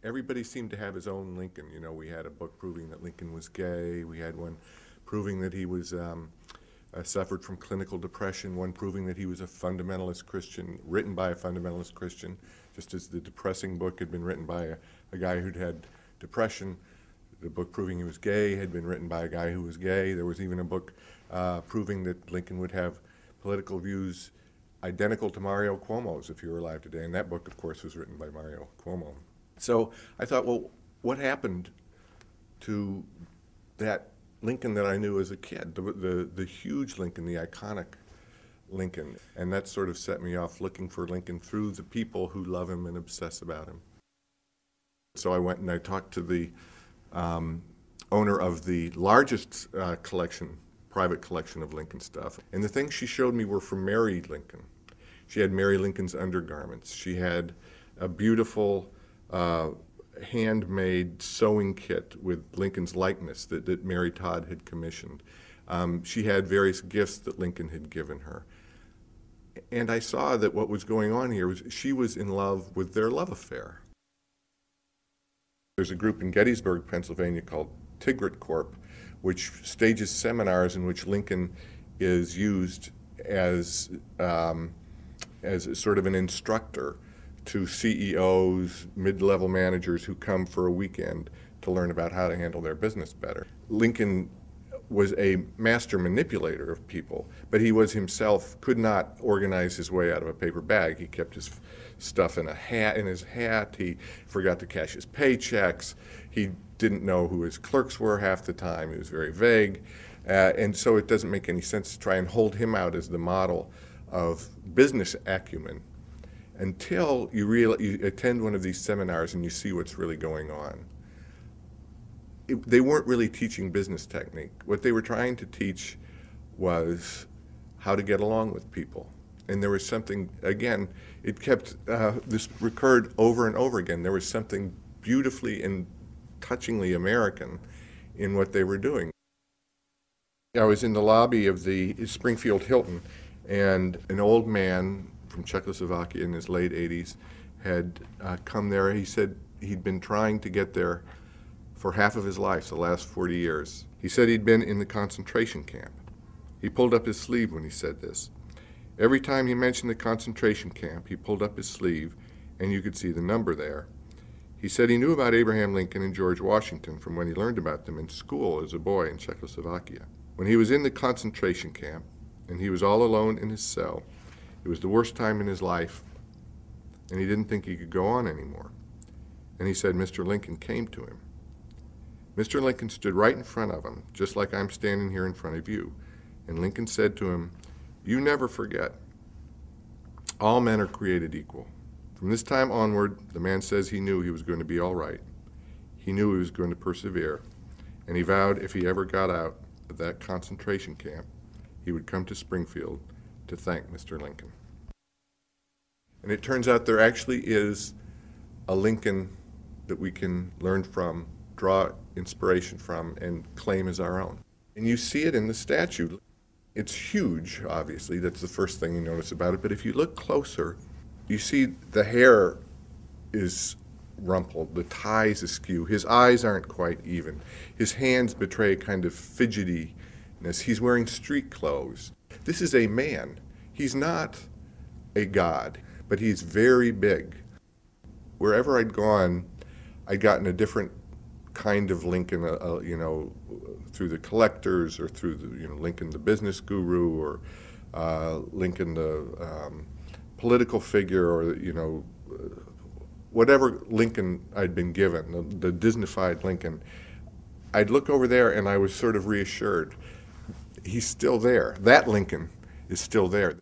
Everybody seemed to have his own Lincoln. You know, we had a book proving that Lincoln was gay. We had one proving that he was suffered from clinical depression, one proving that he was a fundamentalist Christian, written by a fundamentalist Christian, just as the depressing book had been written by a guy who'd had depression. The book proving he was gay had been written by a guy who was gay. There was even a book proving that Lincoln would have political views identical to Mario Cuomo's if he were alive today. And that book, of course, was written by Mario Cuomo. So I thought, well, what happened to that Lincoln that I knew as a kid, the huge Lincoln, the iconic Lincoln? And that sort of set me off looking for Lincoln through the people who love him and obsess about him. So I went and I talked to the owner of the largest private collection of Lincoln stuff. And the things she showed me were from Mary Lincoln. She had Mary Lincoln's undergarments. She had a beautiful handmade sewing kit with Lincoln's likeness that Mary Todd had commissioned. She had various gifts that Lincoln had given her. And I saw that what was going on here was she was in love with their love affair. There's a group in Gettysburg, Pennsylvania called Tigrit Corp, which stages seminars in which Lincoln is used as sort of an instructor to CEOs, mid-level managers who come for a weekend to learn about how to handle their business better. Lincoln was a master manipulator of people, but he was himself, could not organize his way out of a paper bag. He kept his stuff in his hat. He forgot to cash his paychecks. He didn't know who his clerks were half the time. He was very vague. And so it doesn't make any sense to try and hold him out as the model of business acumen until you attend one of these seminars and you see what's really going on. They weren't really teaching business technique. What they were trying to teach was how to get along with people. And there was something, again, it kept, this recurred over and over again. There was something beautifully and touchingly American in what they were doing. I was in the lobby of the Springfield Hilton, and an old man from Czechoslovakia in his late 80s had come there. He said he'd been trying to get there for half of his life, the last 40 years. He said he'd been in the concentration camp. He pulled up his sleeve when he said this. Every time he mentioned the concentration camp, he pulled up his sleeve, and you could see the number there. He said he knew about Abraham Lincoln and George Washington from when he learned about them in school as a boy in Czechoslovakia. When he was in the concentration camp, and he was all alone in his cell, it was the worst time in his life, and he didn't think he could go on anymore. And he said Mr. Lincoln came to him. Mr. Lincoln stood right in front of him, just like I'm standing here in front of you. And Lincoln said to him, "You never forget. All men are created equal." From this time onward, the man says he knew he was going to be all right. He knew he was going to persevere. And he vowed if he ever got out of that concentration camp, he would come to Springfield to thank Mr. Lincoln. And it turns out there actually is a Lincoln that we can learn from, draw inspiration from, and claim as our own. And you see it in the statue. It's huge, obviously. That's the first thing you notice about it. But if you look closer, you see the hair is rumpled, the tie's askew, his eyes aren't quite even, his hands betray kind of fidgetiness, he's wearing street clothes. This is a man. He's not a god, but he's very big. Wherever I'd gone, I'd gotten a different kind of Lincoln, you know, through the collectors or through the, you know, Lincoln the business guru or Lincoln the political figure or, you know, whatever Lincoln I'd been given, the Disneyfied Lincoln. I'd look over there and I was sort of reassured. He's still there. That Lincoln is still there.